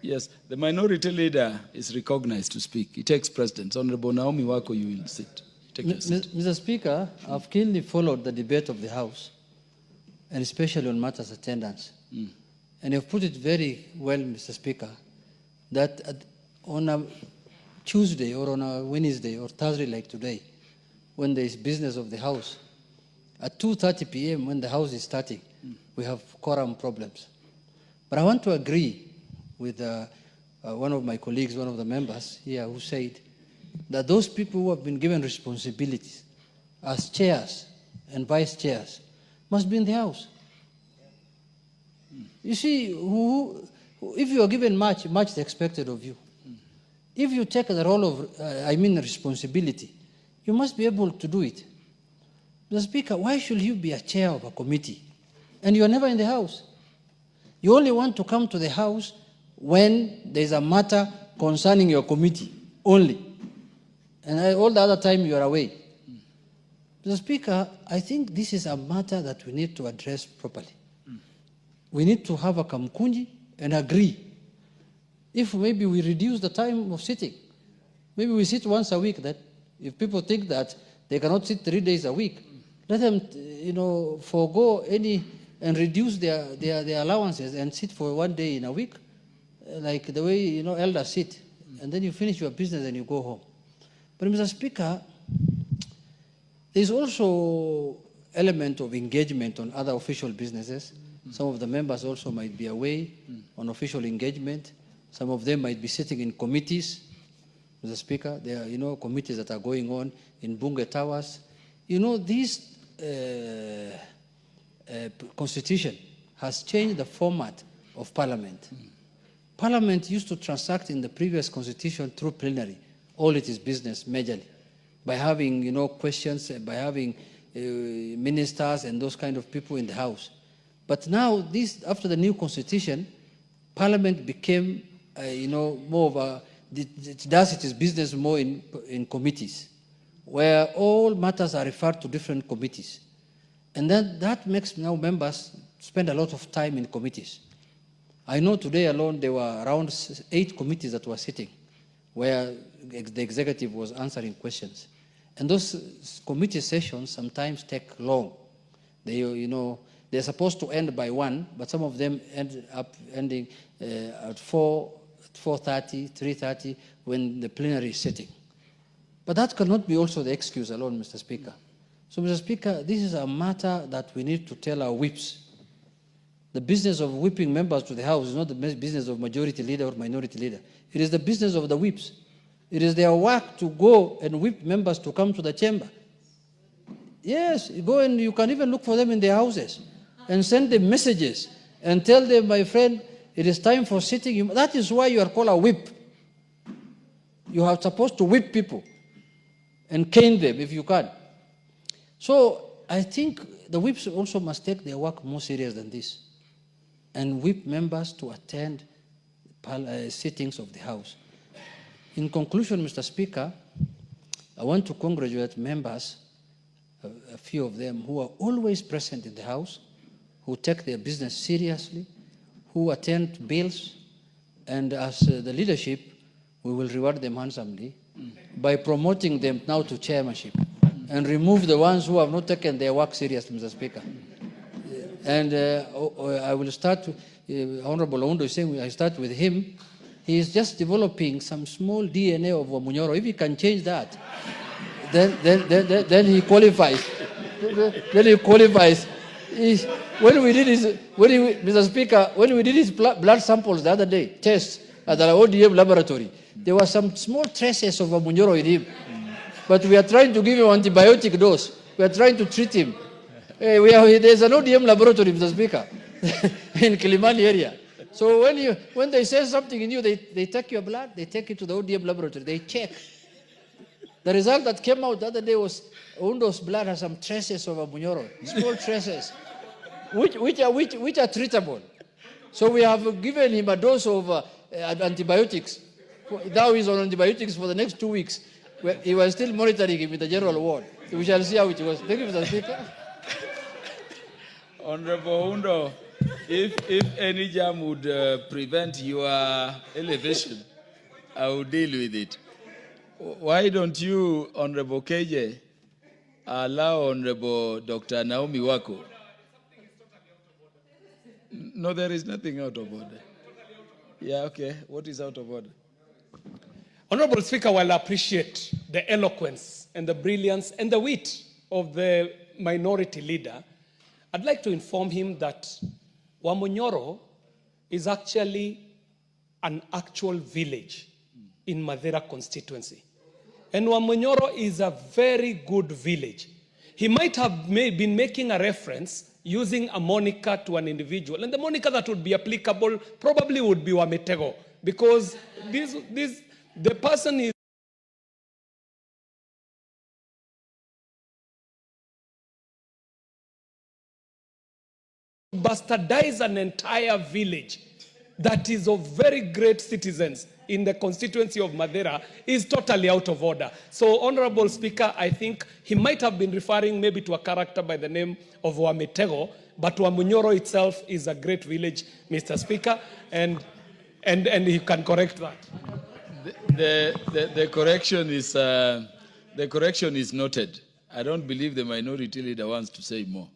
Yes, the minority leader is recognized to speak. He takes precedence. Honorable Naomi Wako, you will sit. Take your seat. Mr. Speaker, I've keenly followed the debate of the House, and especially on matters attendance. And you've put it very well, Mr. Speaker, that on a Tuesday or on a Wednesday or Thursday like today, when there is business of the House, at 2:30 p.m. when the House is starting, we have quorum problems. But I want to agree with one of my colleagues, one of the members here, who said that those people who have been given responsibilities as chairs and vice chairs must be in the House. You see, if you are given much is expected of you. If you take the role of, responsibility, you must be able to do it. Mr. Speaker, why should you be a chair of a committee and you are never in the House? You only want to come to the House when there is a matter concerning your committee only. And all the other time you are away. Mr. Speaker, I think this is a matter that we need to address properly. We need to have a kamkunji and agree. If maybe we reduce the time of sitting, maybe we sit once a week, that if people think that they cannot sit 3 days a week, let them, forego any and reduce their allowances and sit for 1 day in a week, like the way, elders sit. And then you finish your business and you go home. But Mr. Speaker, there's also element of engagement on other official businesses. Some of the members also might be away on official engagement. Some of them might be sitting in committees. Mr. Speaker, there are, committees that are going on in Bunge Towers. This constitution has changed the format of Parliament. Parliament used to transact in the previous constitution through plenary, all it is business majorly, by having, questions, by having ministers and those kind of people in the House. But now, after the new constitution, Parliament became, more of a, it does its business more in committees, where all matters are referred to different committees. And then that makes now members spend a lot of time in committees. I know today alone there were around 8 committees that were sitting, where the executive was answering questions. And those committee sessions sometimes take long. They're supposed to end by 1, but some of them end up ending at 4:30, 3:30, when the plenary is sitting. But that cannot be also the excuse alone, Mr. Speaker. So, Mr. Speaker, this is a matter that we need to tell our whips. The business of whipping members to the House is not the business of majority leader or minority leader. It is the business of the whips. It is their work to go and whip members to come to the chamber. Yes, go and you can even look for them in their houses and send them messages and tell them, my friend, it is time for sitting. That is why you are called a whip. You are supposed to whip people and cane them if you can. So I think the whips also must take their work more serious than this and whip members to attend sittings of the House. In conclusion, Mr. Speaker, I want to congratulate members, a few of them, who are always present in the House, who take their business seriously, who attend bills, and as the leadership, we will reward them handsomely by promoting them now to chairmanship and remove the ones who have not taken their work seriously, Mr. Speaker. And I will start, Honorable Oundo is saying I start with him. He is just developing some small DNA of Wamunyoro. If he can change that, then he qualifies. Then he qualifies. Mr. Speaker, when we did his blood samples the other day, tests at the ODM laboratory, there were some small traces of Wamunyoro in him. But we are trying to give him an antibiotic dose. We are trying to treat him. There's an ODM laboratory, Mr. Speaker, in Kilimani area. So when they say something in you, they take your blood, they take it to the ODM laboratory, they check. The result that came out the other day was Undo's blood has some traces of Wamunyoro, small traces, which are treatable. So we have given him a dose of antibiotics. Now he's on antibiotics for the next 2 weeks. He was still monitoring him in the general ward. We shall see how it was. Thank you, Mr. Speaker. Honorable Oundo. If any jam would prevent your elevation, I will deal with it. Why don't you, Honorable KJ, allow Honorable Dr. Naomi Wako? No, there is nothing out of order. Yeah, okay. What is out of order? Honorable Speaker, while I appreciate the eloquence and the brilliance and the wit of the minority leader, I'd like to inform him that Wamunyoro is actually an actual village in Madera constituency. And Wamunyoro is a very good village. He might have been making a reference using a moniker to an individual. And the moniker that would be applicable probably would be Wametego, because the person is bastardize an entire village that is of very great citizens in the constituency of Madera is totally out of order. So, Honorable Speaker, I think he might have been referring maybe to a character by the name of Wametego, but Wamunyoro itself is a great village, Mr. Speaker, and he can correct that. The correction is noted. I don't believe the minority leader wants to say more.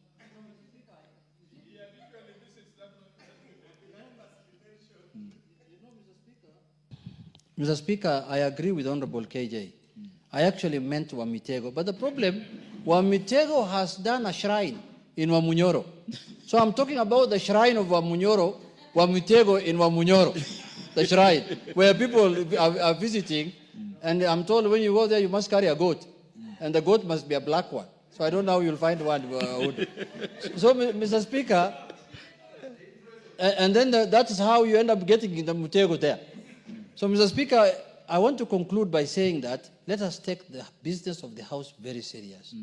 Mr. Speaker, I agree with Honorable KJ. I actually meant Wamitego. But the problem, Wamitego has done a shrine in Wamunyoro. So I'm talking about the shrine of Wamunyoro, Wamitego in Wamunyoro, the shrine, where people are visiting. And I'm told when you go there, you must carry a goat. And the goat must be a black one. So I don't know how you'll find one. So, Mr. Speaker, and then that is how you end up getting the Mutego there. So, Mr. Speaker, I want to conclude by saying that let us take the business of the House very serious.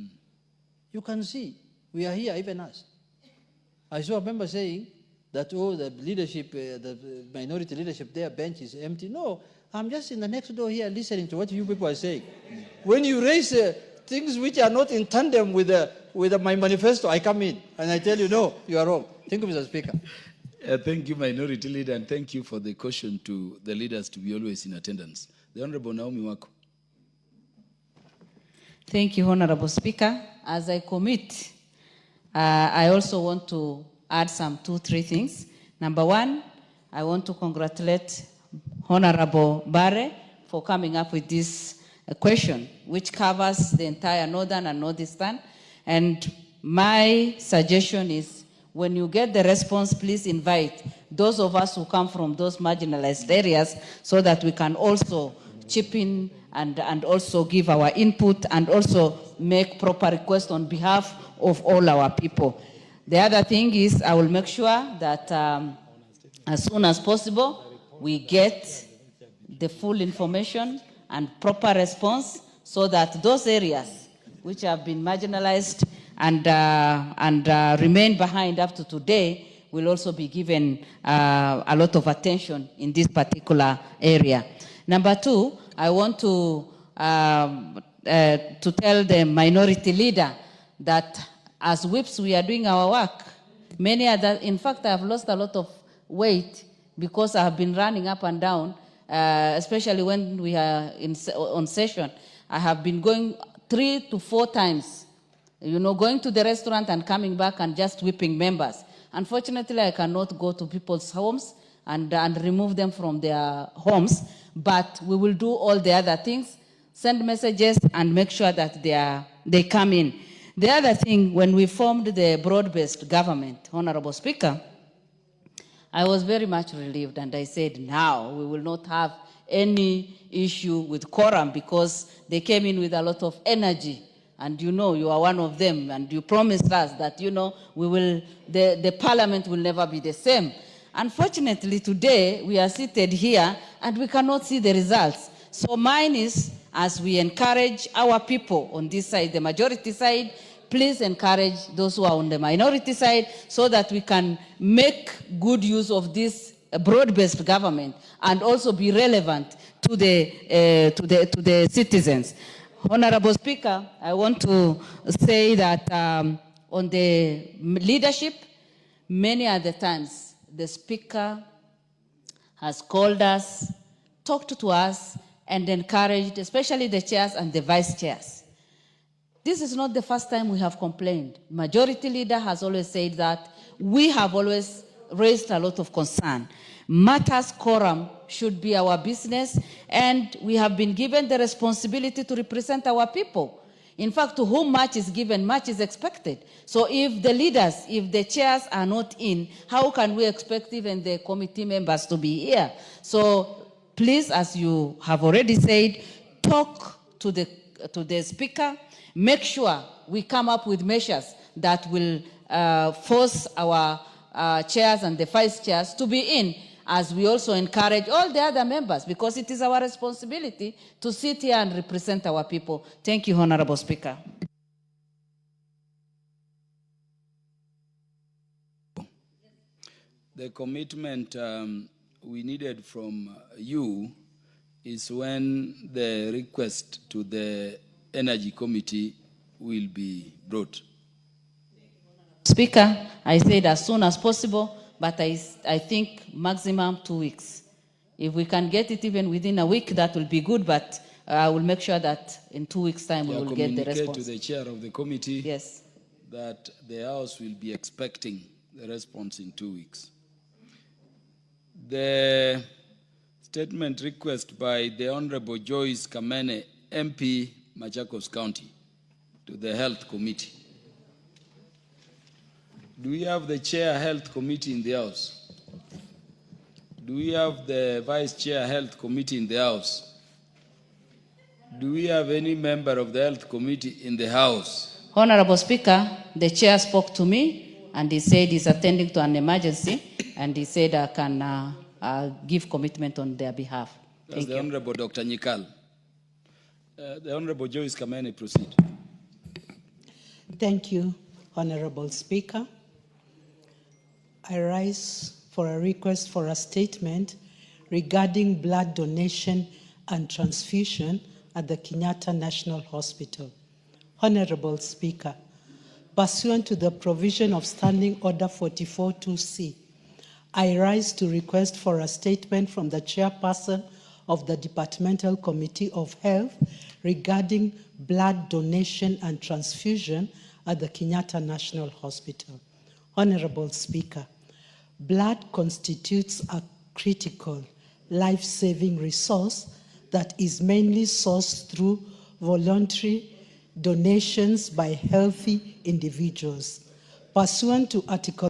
You can see, we are here, even us. I saw a member saying that, oh, the leadership, the minority leadership, their bench is empty. No, I'm just in the next door here listening to what you people are saying. When you raise things which are not in tandem with my manifesto, I come in and I tell you, no, you are wrong. Thank you, Mr. Speaker. Thank you, Minority Leader, and thank you for the caution to the leaders to be always in attendance. The Honorable Naomi Wako. Thank you, Honorable Speaker. As I commit, I also want to add some 2-3 things. Number one, I want to congratulate Honorable Bare for coming up with this question, which covers the entire northern and northeastern. And my suggestion is, when you get the response, please invite those of us who come from those marginalized areas so that we can also chip in and also give our input and also make proper requests on behalf of all our people. The other thing is I will make sure that as soon as possible we get the full information and proper response so that those areas which have been marginalized and remain behind up to today will also be given a lot of attention in this particular area. Number two, I want to tell the minority leader that as whips we are doing our work. Many other, in fact, I have lost a lot of weight because I have been running up and down, especially when we are on session. I have been going 3 to 4 times. You know, going to the restaurant and coming back and just whipping members. Unfortunately, I cannot go to people's homes and remove them from their homes, but we will do all the other things, send messages and make sure that they come in. The other thing, when we formed the broad-based government, Honorable Speaker, I was very much relieved and I said, now we will not have any issue with quorum because they came in with a lot of energy. And you know, you are one of them, and you promised us that, you know, the parliament will never be the same. Unfortunately, today, we are seated here, and we cannot see the results. So mine is, as we encourage our people on this side, the majority side, please encourage those who are on the minority side so that we can make good use of this broad-based government and also be relevant to the citizens. Honorable Speaker, I want to say that on the leadership, many other times the Speaker has called us, talked to us, and encouraged, especially the chairs and the vice chairs. This is not the first time we have complained. Majority Leader has always said that we have always raised a lot of concern. Matters quorum should be our business, and we have been given the responsibility to represent our people. In fact, to whom much is given, much is expected. So if the leaders, if the chairs are not in, how can we expect even the committee members to be here? So please, as you have already said, talk to the Speaker. Make sure we come up with measures that will force our chairs and the vice chairs to be in, as we also encourage all the other members, because it is our responsibility to sit here and represent our people. Thank you, Honorable Speaker. The commitment we needed from you is when the request to the Energy Committee will be brought. Speaker, I said as soon as possible, but I think maximum 2 weeks. If we can get it even within a week, that will be good, but I will make sure that in 2 weeks' time we will get the response. Communicate to the chair of the committee, yes, that the House will be expecting the response in 2 weeks. The statement request by the Honorable Joyce Kamene, MP, Machakos County, to the Health Committee. Do we have the Chair Health Committee in the House? Do we have the Vice Chair Health Committee in the House? Do we have any member of the Health Committee in the House? Honorable Speaker, the Chair spoke to me and he said he's attending to an emergency, and he said I can give commitment on their behalf. That's the Honorable Dr. Nyikal. The Honorable Joyce Kamene, proceed. Thank you, Honorable Speaker. I rise for a request for a statement regarding blood donation and transfusion at the Kenyatta National Hospital. Honorable Speaker, pursuant to the provision of Standing Order 44-2C, I rise to request for a statement from the chairperson of the Departmental Committee of Health regarding blood donation and transfusion at the Kenyatta National Hospital. Honorable Speaker, blood constitutes a critical, life-saving resource that is mainly sourced through voluntary donations by healthy individuals. Pursuant to Article